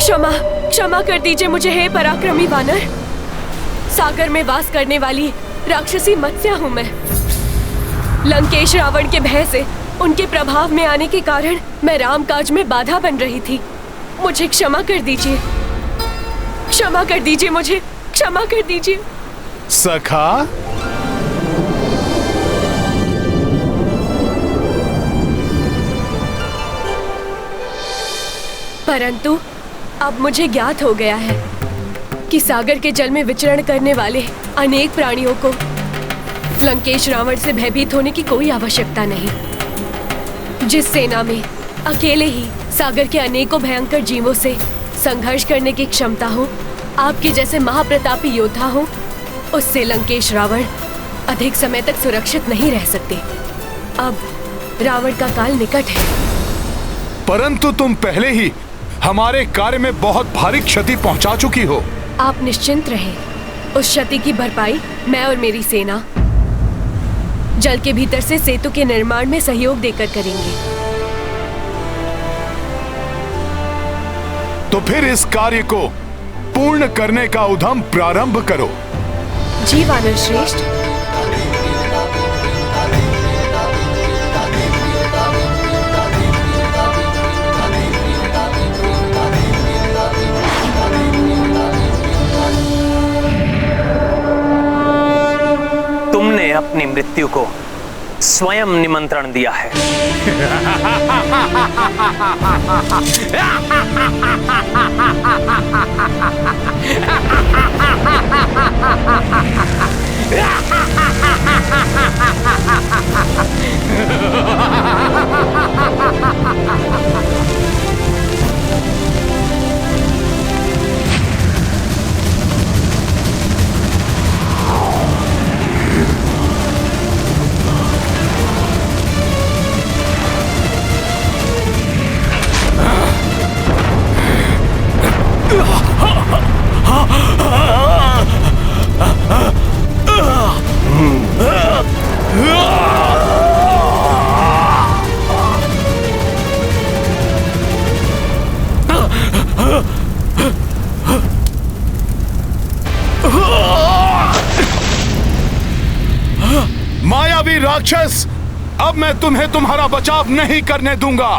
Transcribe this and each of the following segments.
क्षमा क्षमा कर दीजिए मुझे, हे पराक्रमी वानर। सागर में वास करने वाली राक्षसी मत्स्या हूँ मैं। लंकेश रावण के भय से, उनके प्रभाव में आने के कारण मैं रामकाज में बाधा बन रही थी। मुझे क्षमा कर दीजिए, क्षमा कर दीजिए, मुझे क्षमा कर दीजिए। सखा, परंतु अब मुझे ज्ञात हो गया है कि सागर के जल में विचरण करने वाले अनेक प्राणियों को लंकेश रावण से भयभीत होने की कोई आवश्यकता नहीं। जिस सेना में अकेले ही सागर के अनेकों भयंकर जीवों से संघर्ष करने की क्षमता हो, आपके जैसे महाप्रतापी योद्धा हो, उससे लंकेश रावण अधिक समय तक सुरक्षित नहीं रह सकते। अब रावण का काल निकट है। परंतु तुम पहले ही हमारे कार्य में बहुत भारी क्षति पहुंचा चुकी हो। आप निश्चिंत रहें, उस क्षति की भरपाई मैं और मेरी सेना जल के भीतर से सेतु के निर्माण में सहयोग देकर करेंगे। तो फिर इस कार्य को पूर्ण करने का उद्यम प्रारंभ करो। जी वानर श्रेष्ठ। तुमने अपनी मृत्यु को स्वयं निमंत्रण दिया है। मायावी राक्षस, अब मैं तुम्हें तुम्हारा बचाव नहीं करने दूंगा।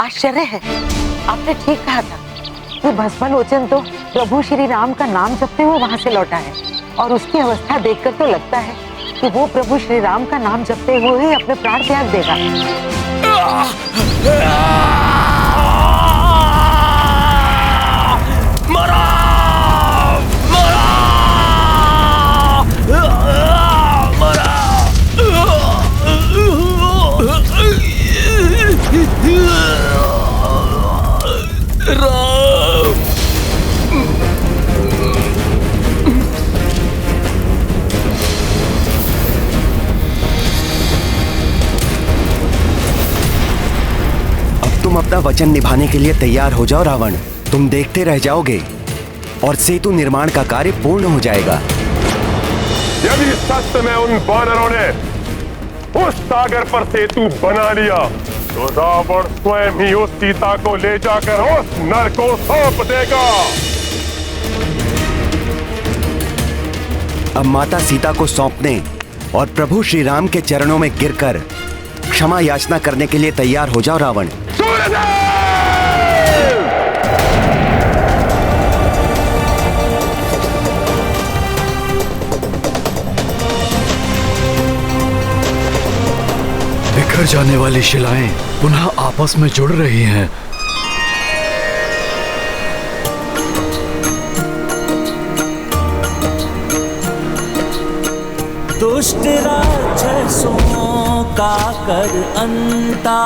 आश्चर्य है, आपने ठीक कहा था कि भस्मालोचन तो प्रभु श्री राम का नाम जपते हुए वहां से लौटा है, और उसकी अवस्था देखकर तो लगता है कि वो प्रभु श्री राम का नाम जपते हुए ही अपने प्राण त्याग देगा। तुम अपना वचन निभाने के लिए तैयार हो जाओ रावण। तुम देखते रह जाओगे और सेतु निर्माण का कार्य पूर्ण हो जाएगा। यदि सच में उन वानरों ने उस सागर पर सेतु बना लिया तो रावण स्वयं ही उस सीता को ले जाकर उस नर को सौंप देगा। अब माता सीता को सौंपने और प्रभु श्री राम के चरणों में गिरकर क्षमा याचना करने के लिए तैयार हो जाओ रावण। बिखर जाने वाली शिलाएं पुनः आपस में जुड़ रही हैं। दुष्ट राक्षसों का कर अंता,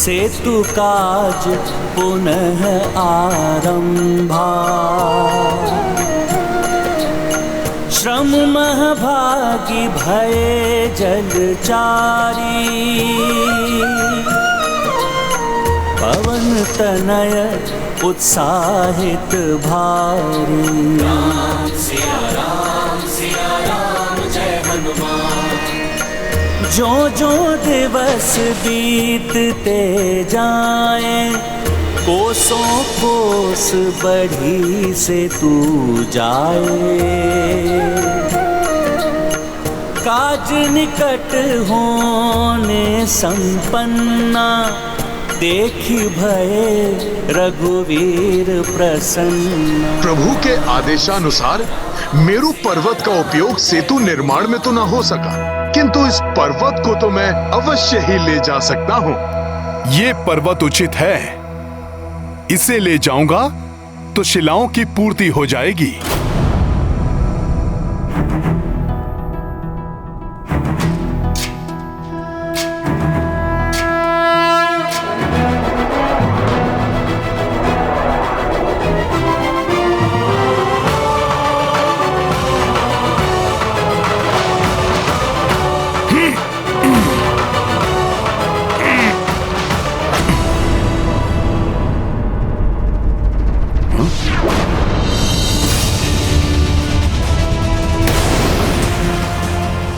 सेतु काज पुनः आरंभा। श्रम महभागी भये जलचारी, पवन तनय उत्साहित भारी। राम सिया राम जय हनुमान। जो जो दिवस बीतते जाएं, कोसों कोस बढ़ी से तू जाए। काज निकट होने संपन्ना, देखी भये रघुवीर प्रसन्न। प्रभु के आदेशानुसार मेरु पर्वत का उपयोग सेतु निर्माण में तो न हो सका, किंतु इस पर्वत को तो मैं अवश्य ही ले जा सकता हूँ। ये पर्वत उचित है, इसे ले जाऊंगा तो शिलाओं की पूर्ति हो जाएगी।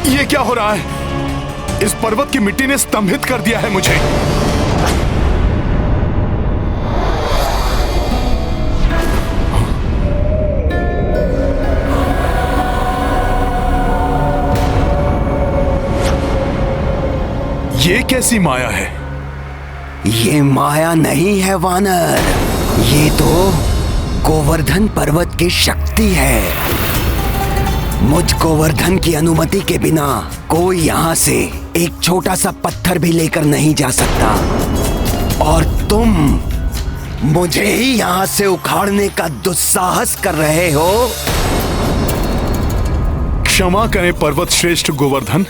ये क्या हो रहा है? इस पर्वत की मिट्टी ने स्तंभित कर दिया है मुझे। ये कैसी माया है? ये माया नहीं है वानर, ये तो गोवर्धन पर्वत की शक्ति है। मुझ गोवर्धन की अनुमति के बिना कोई यहाँ से एक छोटा सा पत्थर भी लेकर नहीं जा सकता, और तुम मुझे ही यहाँ से उखाड़ने का दुस्साहस कर रहे हो। क्षमा करें पर्वत श्रेष्ठ गोवर्धन,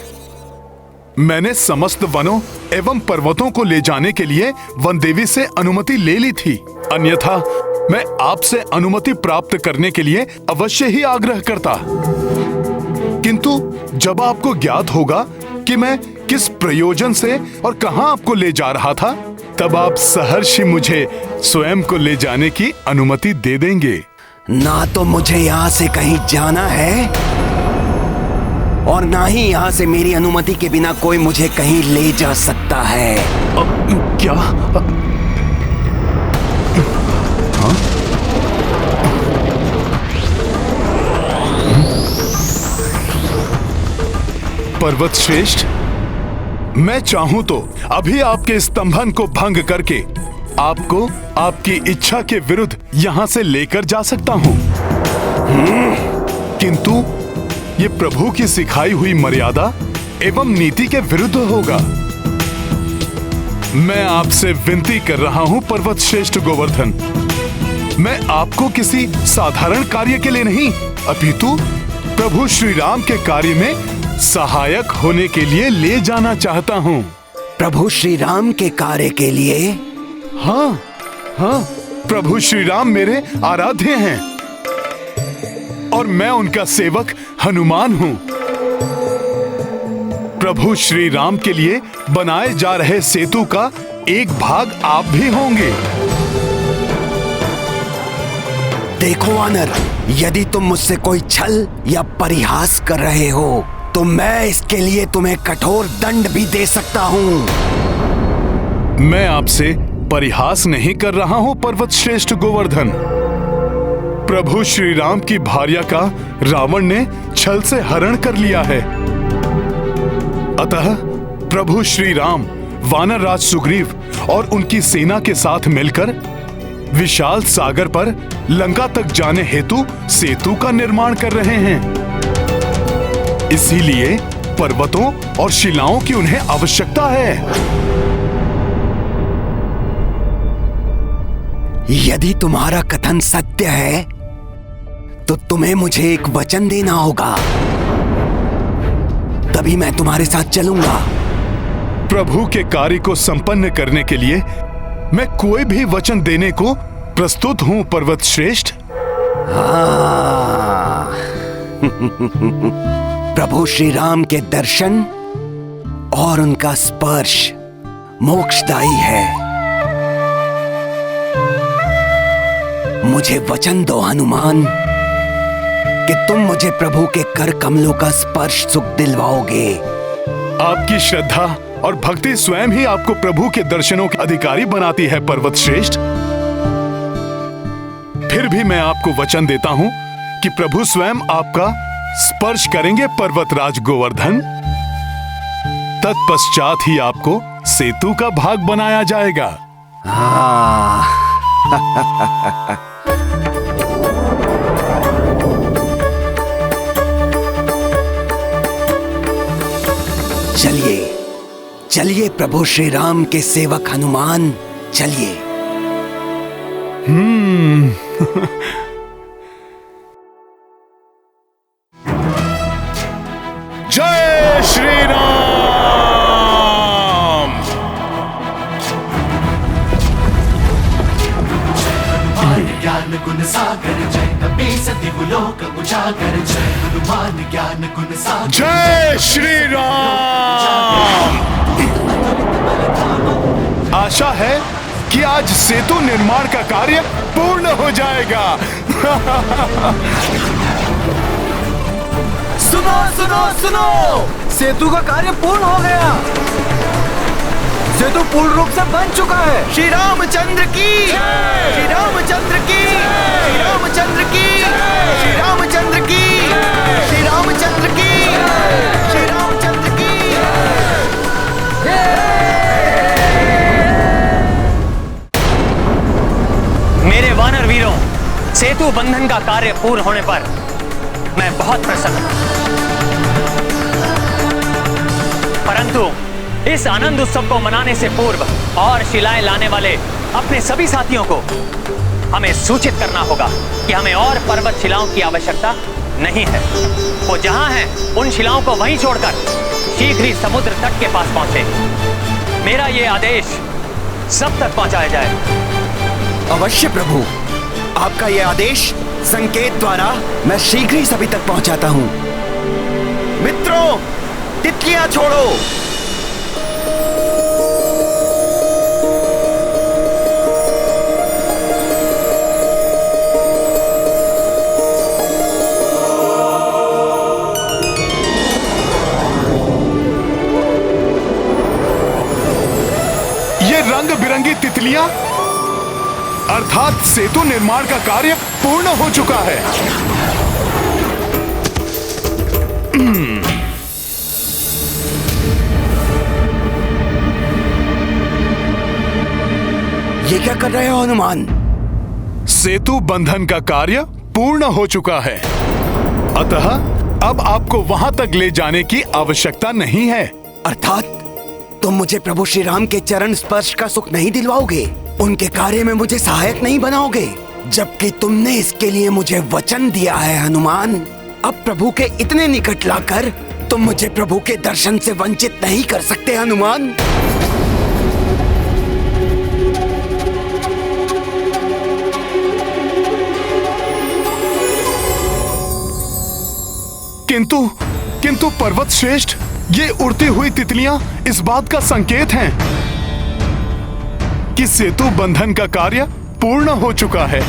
मैंने समस्त वनों एवं पर्वतों को ले जाने के लिए वन देवी से अनुमति ले ली थी, अन्यथा मैं आपसे अनुमति प्राप्त करने के लिए अवश्य ही आग्रह करता। किंतु जब आपको ज्ञात होगा कि मैं किस प्रयोजन से और कहां आपको ले जा रहा था, तब आप सहर्ष मुझे स्वयं को ले जाने की अनुमति दे देंगे। ना तो मुझे यहाँ से कहीं जाना है, और ना ही यहाँ से मेरी अनुमति के बिना कोई मुझे कहीं ले जा सकता है। क्या? हाँ? पर्वत श्रेष्ठ, मैं चाहूं तो अभी आपके स्तंभन को भंग करके आपको आपकी इच्छा के विरुद्ध यहां से लेकर जा सकता हूं, किंतु ये प्रभु की सिखाई हुई मर्यादा एवं नीति के विरुद्ध होगा। मैं आपसे विनती कर रहा हूं पर्वत श्रेष्ठ गोवर्धन, मैं आपको किसी साधारण कार्य के लिए नहीं, अपितु प्रभु श्री राम के कार्य में सहायक होने के लिए ले जाना चाहता हूँ। प्रभु श्री राम के कार्य के लिए? हाँ हाँ, प्रभु श्री राम मेरे आराध्य हैं और मैं उनका सेवक हनुमान हूँ। प्रभु श्री राम के लिए बनाए जा रहे सेतु का एक भाग आप भी होंगे। देखो वानर, यदि तुम मुझसे कोई छल या परिहास कर रहे हो तो मैं इसके लिए तुम्हें कठोर दंड भी दे सकता हूँ। मैं आपसे परिहास नहीं कर रहा हूँ पर्वत श्रेष्ठ गोवर्धन। प्रभु श्री राम की भार्या का रावण ने छल से हरण कर लिया है, अतः प्रभु श्री राम वानर राज सुग्रीव और उनकी सेना के साथ मिलकर विशाल सागर पर लंका तक जाने हेतु सेतु का निर्माण कर रहे हैं। इसीलिए पर्वतों और शिलाओं की उन्हें आवश्यकता है। यदि तुम्हारा कथन सत्य है तो तुम्हें मुझे एक वचन देना होगा, तभी मैं तुम्हारे साथ चलूंगा। प्रभु के कार्य को संपन्न करने के लिए मैं कोई भी वचन देने को प्रस्तुत हूं पर्वत श्रेष्ठ। प्रभु श्री राम के दर्शन और उनका स्पर्श मोक्षदायी है। मुझे वचन दो हनुमान कि तुम मुझे प्रभु के कर कमलों का स्पर्श सुख दिलवाओगे। आपकी श्रद्धा और भक्ति स्वयं ही आपको प्रभु के दर्शनों के अधिकारी बनाती है पर्वत श्रेष्ठ। फिर भी मैं आपको वचन देता हूं कि प्रभु स्वयं आपका स्पर्श करेंगे पर्वतराज गोवर्धन। तत्पश्चात ही आपको सेतु का भाग बनाया जाएगा। चलिए चलिए प्रभु श्री राम के सेवक हनुमान, चलिए। जय श्री राम। ज्ञान गुण सागर जय कपीस दिवलोक उजागर जय हनुमान ज्ञान गुण सागर जय श्री राम। आशा है कि आज सेतु निर्माण का कार्य पूर्ण हो जाएगा। सुनो सुनो सुनो, सेतु का कार्य पूर्ण हो गया। सेतु पूर्ण रूप से बन चुका है। श्री रामचंद्र की, श्री रामचंद्र की, श्री रामचंद्र की, श्री रामचंद्र की, श्री रामचंद्र की, श्री रामचंद्र की। मेरे वानर वीरों, सेतु बंधन का कार्य पूर्ण होने पर मैं बहुत प्रसन्न हूं। परंतु इस आनंद उत्सव को मनाने से पूर्व और शिलाएं लाने वाले अपने सभी साथियों को हमें सूचित करना होगा कि हमें और पर्वत शिलाओं की आवश्यकता नहीं है। वो जहां हैं उन शिलाओं को वहीं छोड़कर शीघ्र ही समुद्र तट के पास पहुंचे। मेरा ये आदेश सब तक पहुंचाया जाए। अवश्य प्रभु, आपका यह आदेश संकेत द्वारा मैं शीघ्र ही सभी तक पहुंचाता हूं। मित्रों, तितलियां छोड़ो। ये रंग बिरंगी तितलियां अर्थात सेतु निर्माण का कार्य पूर्ण हो चुका है। ये क्या कर रहे हो हनुमान? सेतु बंधन का कार्य पूर्ण हो चुका है, अतः अब आपको वहां तक ले जाने की आवश्यकता नहीं है। अर्थात तुम मुझे प्रभु श्री राम के चरण स्पर्श का सुख नहीं दिलवाओगे, उनके कार्य में मुझे सहायक नहीं बनाओगे, जबकि तुमने इसके लिए मुझे वचन दिया है हनुमान। अब प्रभु के इतने निकट लाकर तुम मुझे प्रभु के दर्शन से वंचित नहीं कर सकते हनुमान। किंतु पर्वत श्रेष्ठ, ये उड़ती हुई तितलियां इस बात का संकेत हैं कि सेतु बंधन का कार्य पूर्ण हो चुका है।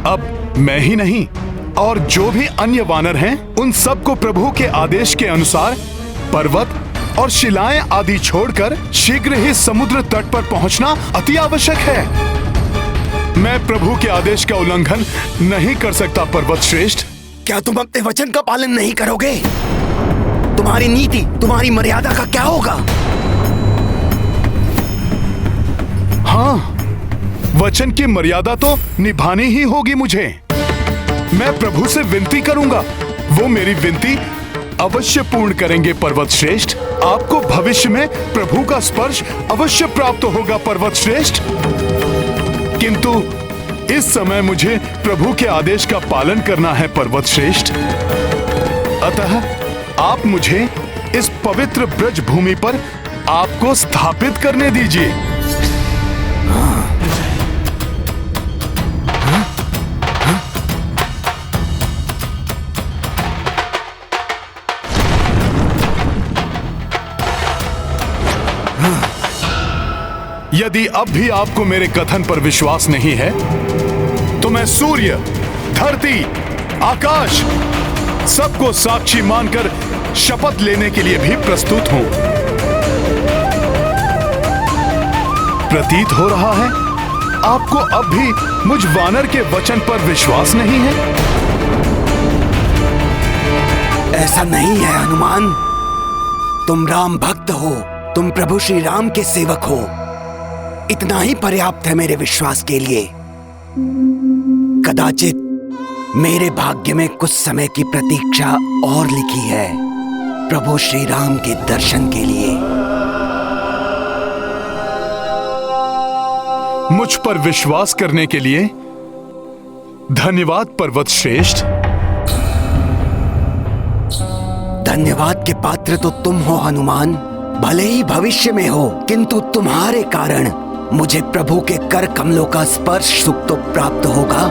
अब मैं ही नहीं और जो भी अन्य वानर हैं, उन सबको प्रभु के आदेश के अनुसार पर्वत और शिलाएं आदि छोड़कर शीघ्र ही समुद्र तट पर पहुंचना अति आवश्यक है। मैं प्रभु के आदेश का उल्लंघन नहीं कर सकता पर्वत श्रेष्ठ। क्या तुम अपने वचन का पालन नहीं करोगे? तुम्हारी नीति, तुम्हारी मर्यादा का क्या होगा? हाँ, वचन की मर्यादा तो निभानी ही होगी मुझे। मैं प्रभु से विनती करूंगा, वो मेरी विनती अवश्य पूर्ण करेंगे पर्वत श्रेष्ठ। आपको भविष्य में प्रभु का स्पर्श अवश्य प्राप्त होगा पर्वत श्रेष्ठ। किंतु इस समय मुझे प्रभु के आदेश का पालन करना है पर्वत श्रेष्ठ। अतः आप मुझे इस पवित्र ब्रज भूमि पर आपको स्थापित करने दीजिए। यदि अब भी आपको मेरे कथन पर विश्वास नहीं है तो मैं सूर्य, धरती, आकाश सबको साक्षी मानकर शपथ लेने के लिए भी प्रस्तुत हूं। प्रतीत हो रहा है आपको अब भी मुझ वानर के वचन पर विश्वास नहीं है। ऐसा नहीं है हनुमान, तुम राम भक्त हो, तुम प्रभु श्री राम के सेवक हो। इतना ही पर्याप्त है मेरे विश्वास के लिए। कदाचित मेरे भाग्य में कुछ समय की प्रतीक्षा और लिखी है प्रभु श्री राम के दर्शन के लिए। मुझ पर विश्वास करने के लिए धन्यवाद पर्वत श्रेष्ठ। धन्यवाद के पात्र तो तुम हो हनुमान, भले ही भविष्य में हो, किंतु तुम्हारे कारण मुझे प्रभु के कर कमलों का स्पर्श सुख तो प्राप्त होगा।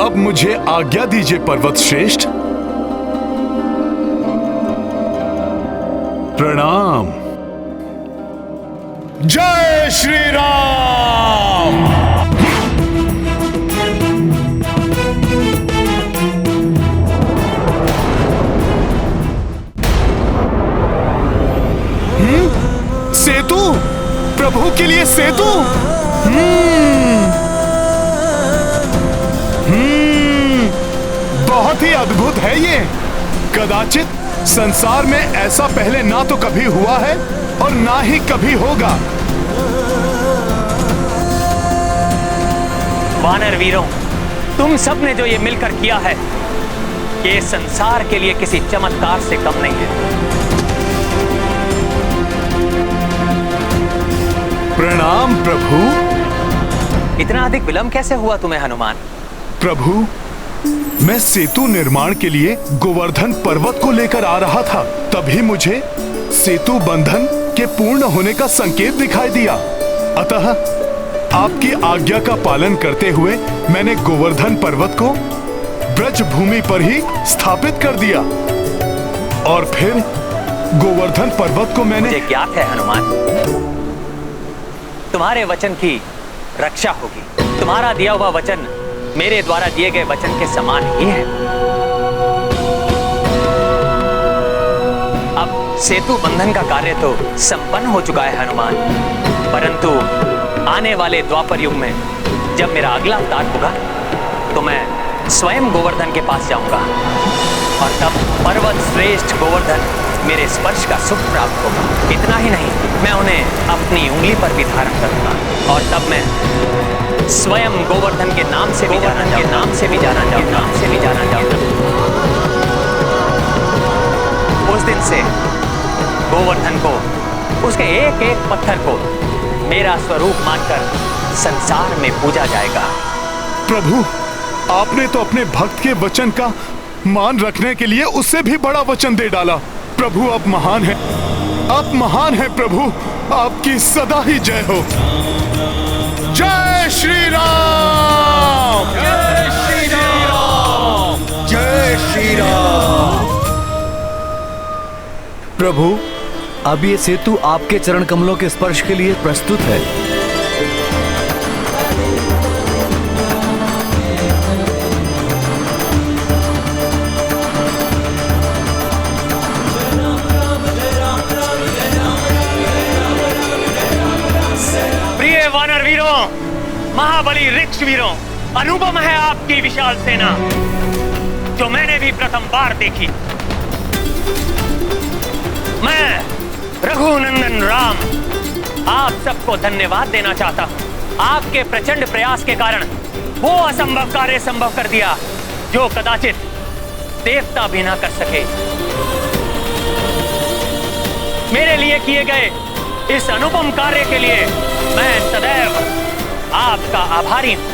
अब मुझे आज्ञा दीजिए पर्वत श्रेष्ठ। प्रणाम। जय श्री राम। सेतु, प्रभु के लिए सेतु। बहुत ही अद्भुत है ये। कदाचित संसार में ऐसा पहले ना तो कभी हुआ है और ना ही कभी होगा। वानर वीरों, तुम सब ने जो ये मिलकर किया है, ये संसार के लिए किसी चमत्कार से कम नहीं है। प्रणाम प्रभु। इतना अधिक विलंब कैसे हुआ तुम्हें हनुमान? प्रभु, मैं सेतु निर्माण के लिए गोवर्धन पर्वत को लेकर आ रहा था, तभी मुझे सेतु बंधन के पूर्ण होने का संकेत दिखाई दिया। अतः आपकी आज्ञा का पालन करते हुए मैंने गोवर्धन पर्वत को ब्रज भूमि पर ही स्थापित कर दिया और फिर गोवर्धन पर्वत को मैंने। मुझे ज्ञात है हनुमान, तुम्हारे वचन की रक्षा होगी। तुम्हारा दिया हुआ वचन मेरे द्वारा दिए गए वचन के समान ही है। अब सेतु बंधन का कार्य तो संपन्न हो चुका है हनुमान, परंतु आने वाले द्वापर युग में जब मेरा अगला अवतार होगा तो मैं स्वयं गोवर्धन के पास जाऊंगा और तब पर्वत श्रेष्ठ गोवर्धन मेरे स्पर्श का सुख प्राप्त होगा। इतना ही नहीं, मैं उन्हें अपनी उंगली पर भी धारण करूंगा और तब मैं स्वयं गोवर्धन के नाम से भी जाना जाऊंगा। उस दिन से गोवर्धन को, उसके एक एक पत्थर को मेरा स्वरूप मानकर संसार में पूजा जाएगा। प्रभु, आपने तो अपने भक्त के वचन का मान रखने के लिए उससे भी बड़ा वचन दे डाला। प्रभु, आप महान हैं, आप महान हैं प्रभु, आपकी सदा ही जय हो। जय श्री राम। जय श्री राम। जय श्री राम। प्रभु, अब ये सेतु आपके चरण कमलों के स्पर्श के लिए प्रस्तुत है। प्रिय वानर वीरों, महाबली ऋक्ष वीरों, अनुपम है आपकी विशाल सेना जो मैंने भी प्रथम बार देखी। मैं रघुनंदन राम आप सबको धन्यवाद देना चाहता हूं। आपके प्रचंड प्रयास के कारण वो असंभव कार्य संभव कर दिया जो कदाचित देवता भी ना कर सके। मेरे लिए किए गए इस अनुपम कार्य के लिए मैं सदैव आपका आभारी हूं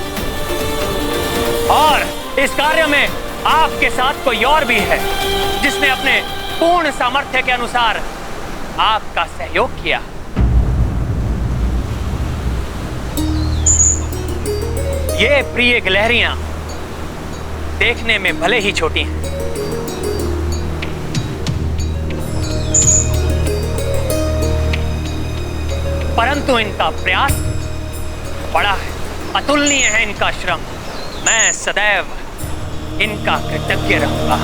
और इस कार्य में आपके साथ कोई और भी है जिसने अपने पूर्ण सामर्थ्य के अनुसार आपका सहयोग किया। ये प्रिय गिलहरियां देखने में भले ही छोटी हैं, परंतु इनका प्रयास बड़ा है, अतुलनीय है इनका श्रम। मैं सदैव इनका कृतज्ञ रहूंगा।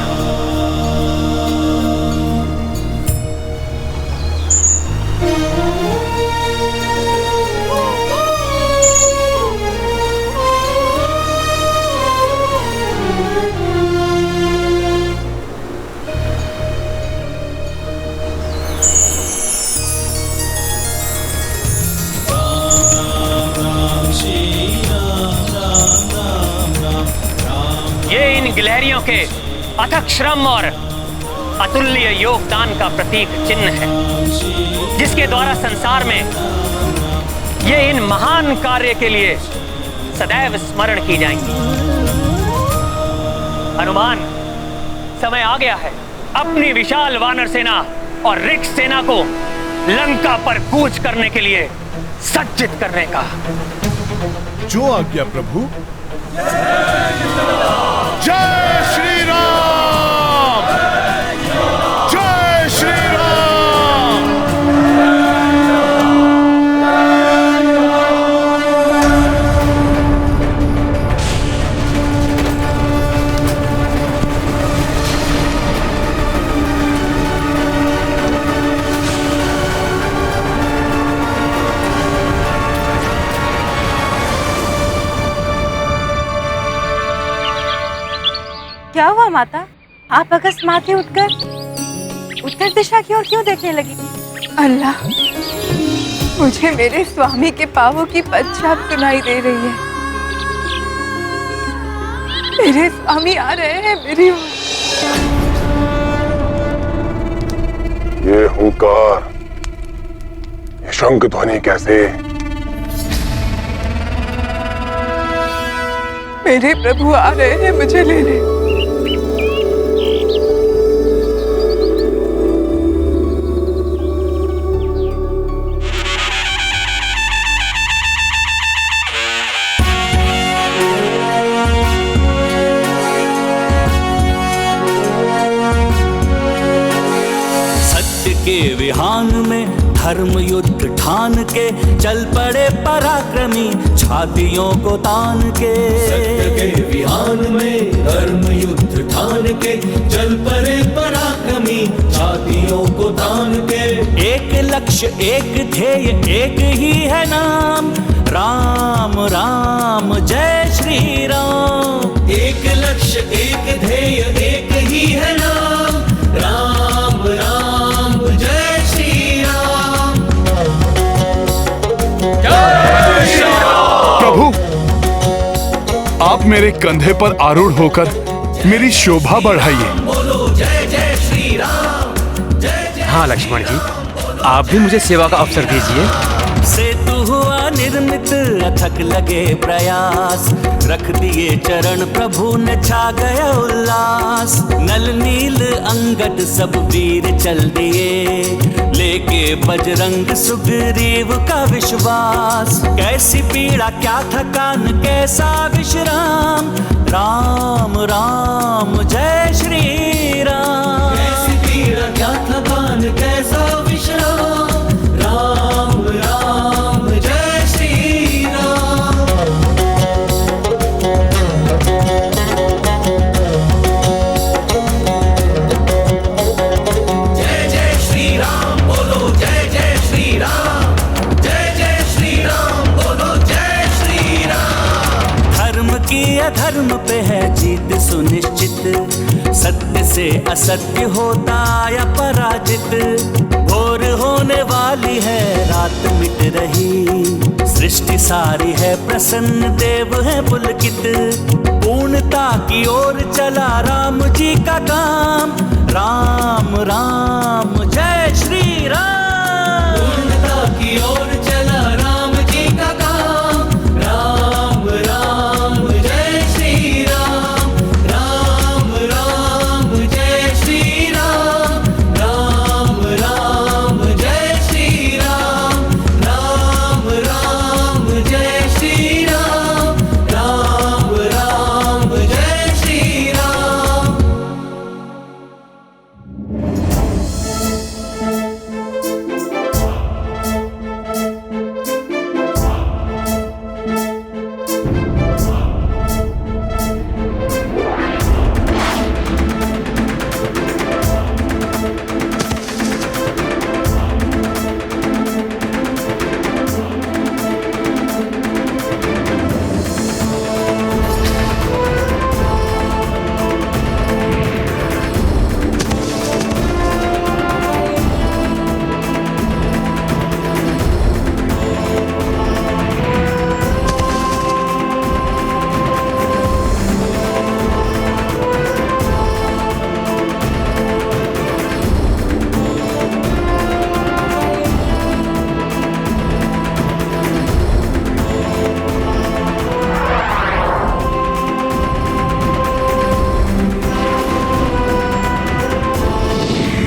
ये इन गिलहरियों के अथक श्रम और अतुल्य योगदान का प्रतीक चिन्ह है, जिसके द्वारा संसार में ये इन महान कार्य के लिए सदैव स्मरण की जाएंगी। हनुमान, समय आ गया है अपनी विशाल वानर सेना और ऋक्ष सेना को लंका पर कूच करने के लिए सज्जित करने का। जो आज्ञा प्रभु। जय श्री राम, जय श्री राम। क्या हुआ माता? आप अकस्मात ही उठकर उत्तर दिशा की ओर क्यों देखने लगी? अल्लाह, मुझे मेरे स्वामी के पांवों की पदछाप सुनाई दे रही है। मेरे स्वामी आ रहे हैं मेरी ओर। ये हुंकार, ये शंख ध्वनि कैसे? मेरे प्रभु आ रहे हैं मुझे लेने। विहान में धर्म युद्ध ठान के चल पड़े पराक्रमी छातियों को तान के। सत्य के विहान में धर्म युद्ध ठान के चल पड़े पराक्रमी छातियों को तान के। एक लक्ष्य एक ध्येय एक ही है नाम, राम राम जय श्री राम। एक लक्ष्य एक ध्येय एक ही है नाम, राम राम जय श्री राम। जय श्री राम। प्रभु, आप मेरे कंधे पर आरूढ़ होकर मेरी शोभा बढ़ाइए। बोलो जय जय श्री राम, जय जय। हाँ लक्ष्मण जी, आप भी मुझे सेवा का अवसर दीजिए। सेतु हुआ निर्मित अथक लगे प्रयास, रख दिए चरण प्रभु ने छा गया उल्लास। नल नील अंगद सब वीर चल दिए, लेके बजरंग सुग्रीव का विश्वास। कैसी पीड़ा क्या थकान कैसा विश्राम, राम राम जय श्री राम। कैसी पीड़ा क्या थकान कैसा विश्राम, राम राम जय श्री राम। जय जय श्री राम बोलो, जय जय श्री राम, जय जय श्री राम बोलो, जय श्री राम। धर्म की अधर्म पे है जीत सुनिश्चित, सत्य से असत्य होता या पराजित। भोर होने वाली है रात मिट रही, सृष्टि सारी है प्रसन्न देव है पुलकित। पूर्णता की ओर चला राम जी का काम, राम राम जय श्री राम। पूर्णता की ओर चला राम जी का काम, राम राम जय श्री राम, राम राम जय श्री राम,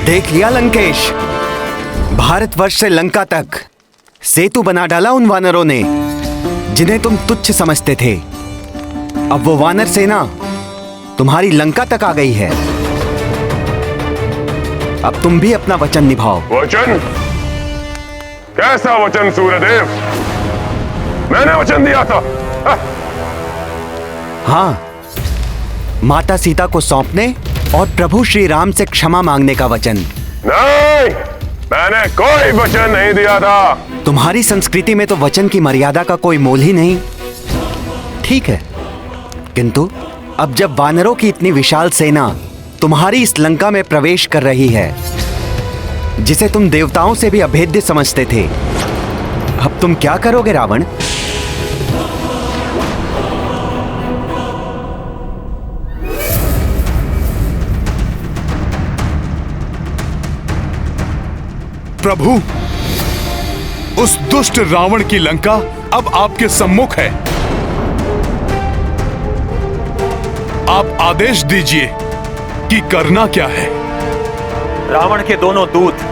देख लिया लंकेश, भारतवर्ष से लंका तक सेतु बना डाला उन वानरों ने जिन्हें तुम तुच्छ समझते थे। अब वो वानर सेना तुम्हारी लंका तक आ गई है। अब तुम भी अपना वचन निभाओ। वचन? कैसा वचन सूर्यदेव? मैंने वचन दिया था। हाँ, माता सीता को सौंपने और प्रभु श्री राम से क्षमा मांगने का वचन। नहीं, मैंने कोई वचन नहीं दिया था। तुम्हारी संस्कृति में तो वचन की मर्यादा का कोई मोल ही नहीं। ठीक है, किंतु अब जब वानरों की इतनी विशाल सेना तुम्हारी इस लंका में प्रवेश कर रही है, जिसे तुम देवताओं से भी अभेद्य समझते थे, अब तुम क्या करोगे रावण? प्रभु, उस दुष्ट रावण की लंका अब आपके सम्मुख है। आप आदेश दीजिए कि करना क्या है। रावण के दोनों दूत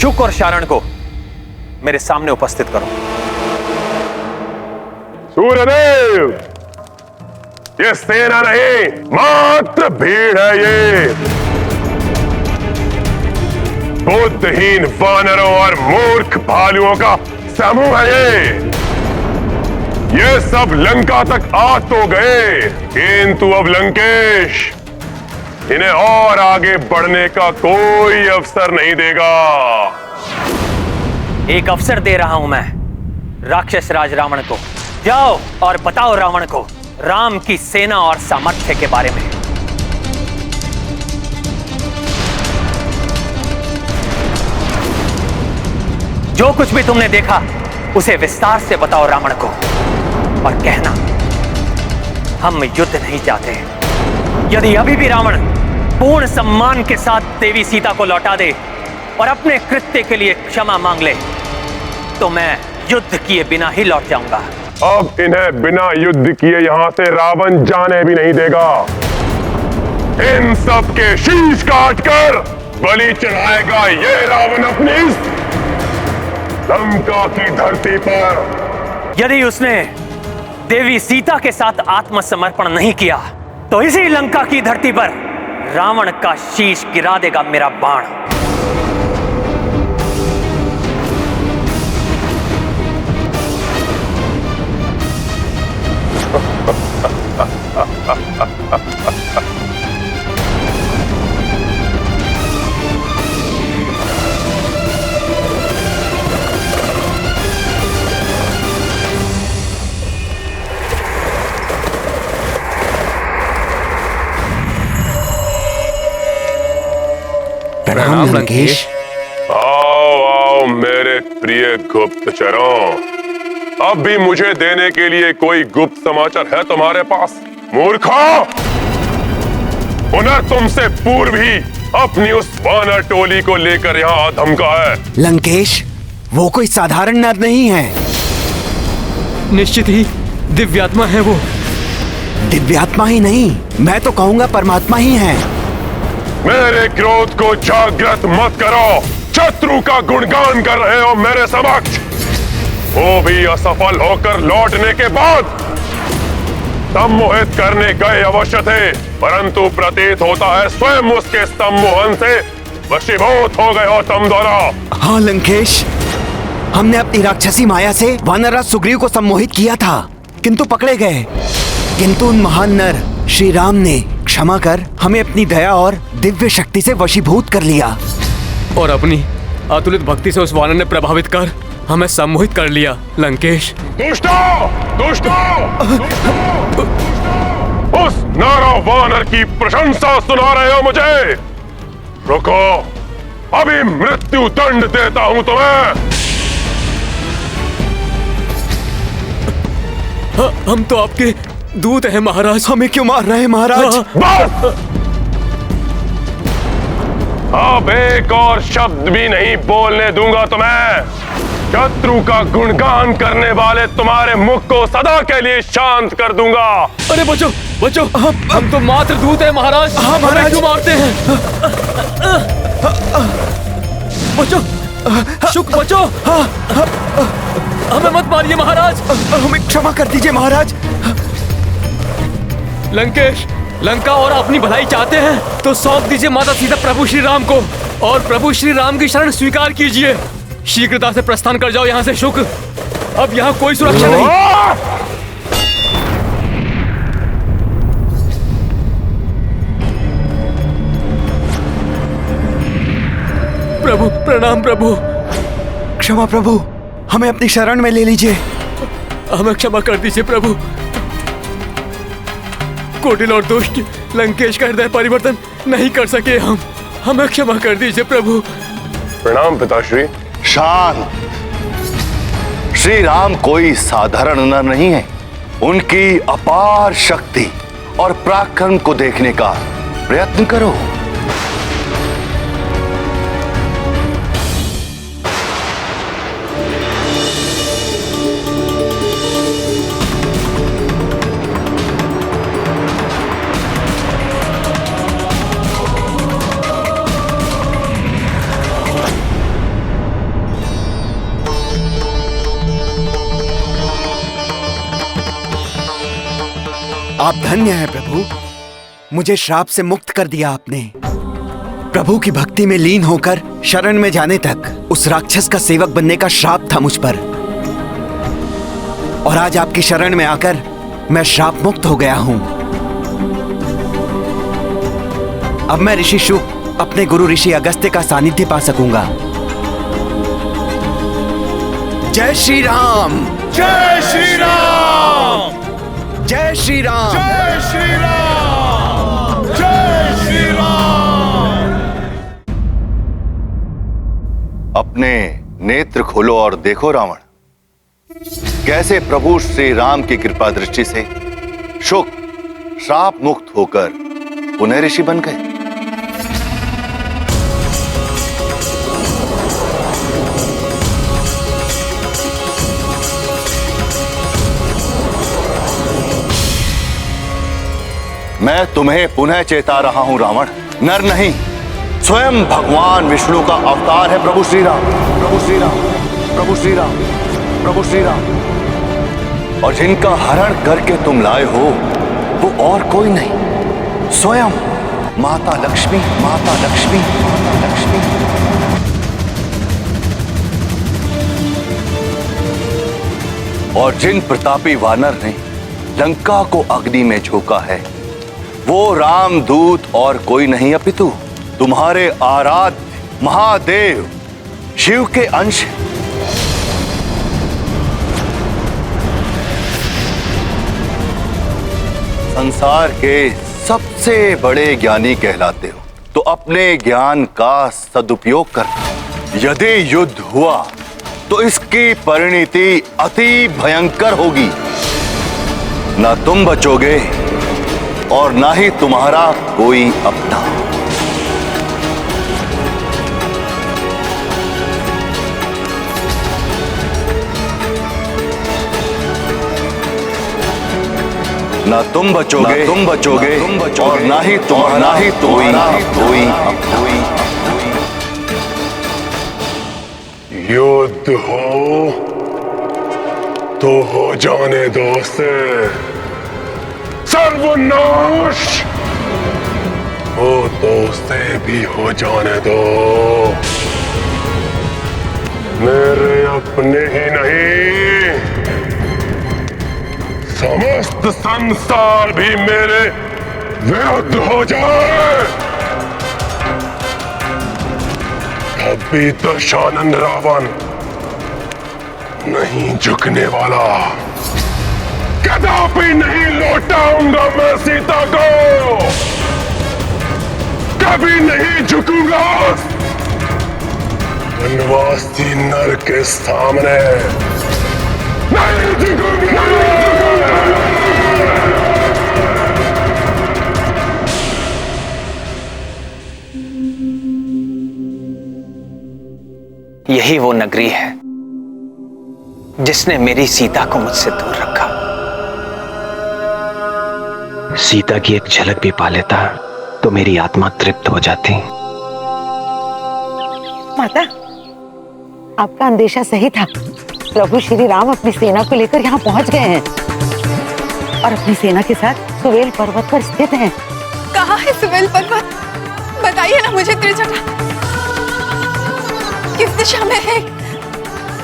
शुक और शारण को मेरे सामने उपस्थित करो। सूर्यदेव, ये सेना नहीं, मात्र भीड़ है। ये बुद्धहीन वानरों और मूर्ख भालुओं का समूह है। ये सब लंका तक आ तो गए, किंतु अब लंकेश इन्हें और आगे बढ़ने का कोई अवसर नहीं देगा। एक अवसर दे रहा हूं मैं राक्षस राज रावण को। जाओ और बताओ रावण को राम की सेना और सामर्थ्य के बारे में। जो कुछ भी तुमने देखा उसे विस्तार से बताओ रावण को, और कहना हम युद्ध नहीं चाहते। यदि अभी भी रावण पूर्ण सम्मान के साथ देवी सीता को लौटा दे और अपने कृत्य के लिए क्षमा मांग ले, तो मैं युद्ध किए बिना ही लौट जाऊंगा। अब इन्हें बिना युद्ध किए यहां से रावण जाने भी नहीं देगा। इन सब के शीश काटकर बलि चढ़ाएगा ये रावण अपनी इस लंका की धरती पर। यदि उसने देवी सीता के साथ आत्मसमर्पण नहीं किया, तो इसी लंका की धरती पर रावण का शीश गिरा देगा मेरा बाण। प्रणाम लंकेश। आओ आओ मेरे प्रिय गुप्तचरों, अब भी मुझे देने के लिए कोई गुप्त समाचार है तुम्हारे पास? मूर्खों, पुनः तुमसे पूर्व ही अपनी उस वानर टोली को लेकर यहाँ धमका है। लंकेश, वो कोई साधारण नर नहीं है। निश्चित ही दिव्यात्मा है वो। दिव्यात्मा ही नहीं, मैं तो कहूंगा परमात्मा ही है। मेरे क्रोध को जागृत मत करो। शत्रु का गुणगान कर रहे हो मेरे समक्ष, वो भी असफल होकर लौटने के बाद। सम्मोहित करने गए अवश्य थे, परंतु प्रतीत होता है स्वयं उसके सम्मोहन से वशीभूत हो गए हो तुम दोनों। हाँ लंकेश, हमने अपनी राक्षसी माया से वानरराज सुग्रीव को सम्मोहित किया था, किंतु पकड़े गए। किंतु उन महान नर श्री राम ने क्षमा कर हमें अपनी दया और दिव्य शक्ति से वशीभूत कर लिया, और अपनी अतुलित भक्ति से उस वानर ने प्रभावित कर हमें सम्मोहित कर लिया। लंकेश, दुष्टों, दुष्टों, उस नारा वानर की प्रशंसा सुना रहे हो मुझे? रुको, अभी मृत्यु दंड देता हूं तुम्हें। हम तो आपके दूत हैं महाराज। हमें क्यों मार रहे हैं महाराज? बस, अब एक और शब्द भी नहीं बोलने दूंगा तुम्हें। शत्रु का गुणगान करने वाले तुम्हारे मुख को सदा के लिए शांत कर दूंगा। अरे बचो बचो, हम तो मात्र दूत हैं महाराज। हाँ महाराज, क्यों मारते हैं? बचो, शुक बचो। हमें मत मारिए महाराज। हमें क्षमा कर दीजिए महाराज। लंकेश, लंका और अपनी भलाई चाहते हैं तो सौंप दीजिए माता सीता प्रभु श्री राम को और प्रभु श्री राम की शरण स्वीकार कीजिए। शीघ्रता से प्रस्थान कर जाओ यहाँ से शुक। अब यहाँ कोई सुरक्षा नहीं। प्रभु प्रणाम प्रभु। क्षमा प्रभु, हमें अपनी शरण में ले लीजिए। हमें क्षमा कर दीजिए प्रभु। कोटिल और दुष्ट लंकेश का हृदय परिवर्तन नहीं कर सके हम। हमें क्षमा कर दीजिए प्रभु। प्रणाम पिताश्री। शांत। श्री राम कोई साधारण नर नहीं है। उनकी अपार शक्ति और पराक्रम को देखने का प्रयत्न करो। आप धन्य हैं प्रभु, मुझे श्राप से मुक्त कर दिया आपने। प्रभु की भक्ति में लीन होकर शरण में जाने तक उस राक्षस का सेवक बनने का श्राप था मुझ पर, और आज आपकी शरण में आकर मैं श्राप मुक्त हो गया हूं। अब मैं ऋषि शुक अपने गुरु ऋषि अगस्त्य का सानिध्य पा सकूंगा। जय श्री राम। जय श्री राम। जय श्री राम। जय श्री राम। जय श्री राम। अपने नेत्र खोलो और देखो रावण, कैसे प्रभु श्री राम की कृपा दृष्टि से शुक श्राप मुक्त होकर पुनः ऋषि बन गए। मैं तुम्हें पुनः चेता रहा हूं रावण, नर नहीं स्वयं भगवान विष्णु का अवतार है प्रभु श्री राम। प्रभु श्री राम, प्रभु श्री राम, प्रभु श्री राम। और जिनका हरण करके तुम लाए हो वो और कोई नहीं, स्वयं माता लक्ष्मी, माता लक्ष्मी, माता लक्ष्मी। और जिन प्रतापी वानर ने लंका को अग्नि में झोंका है वो रामदूत और कोई नहीं अपितु तुम्हारे आराध्य महादेव शिव के अंश। संसार के सबसे बड़े ज्ञानी कहलाते हो तो अपने ज्ञान का सदुपयोग कर। यदि युद्ध हुआ तो इसकी परिणति अति भयंकर होगी। ना तुम बचोगे और ना ही तुम्हारा कोई अपना। ना तुम बचोगे, और ना ही तुम्हारा कोई अपना। युद्ध हो तो हो जाने दो से सर्वनाश हो तो उसे भी हो जाने दो। मेरे अपने ही नहीं समस्त संसार भी मेरे विरुद्ध हो जाए तब भी दशानन रावण नहीं झुकने वाला। कदापि नहीं लौटाऊंगा मैं सीता को, कभी नहीं झुकूंगा वनवासी नर के सामने, नहीं झुकूंगा। यही वो नगरी है जिसने मेरी सीता को मुझसे दूर रखा। सीता की एक झलक भी पा लेता तो मेरी आत्मा तृप्त हो जाती। माता, आपका अंदेशा सही था। प्रभु श्री राम अपनी सेना को लेकर यहाँ पहुँच गए हैं और अपनी सेना के साथ सुवेल पर्वत पर स्थित हैं। कहाँ है सुवेल पर्वत? बताइए ना मुझे त्रिजटा। किस दिशा में है?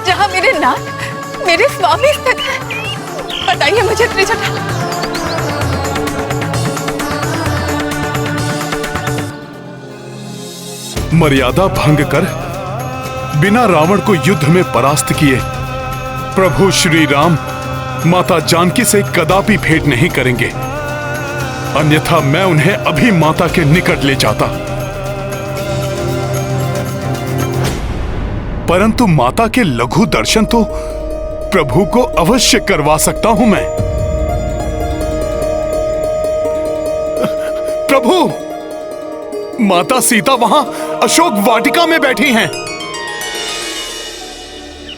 जहाँ मेरे नाथ, मेरे स्वामी स्थित हैं। बताइए मुझे त्रिजटा। मर्यादा भंग कर बिना रावण को युद्ध में परास्त किए प्रभु श्री राम माता जानकी से कदापि भेंट नहीं करेंगे, अन्यथा मैं उन्हें अभी माता के निकट ले जाता। परंतु माता के लघु दर्शन तो प्रभु को अवश्य करवा सकता हूं मैं। प्रभु, माता सीता वहां अशोक वाटिका में बैठी हैं।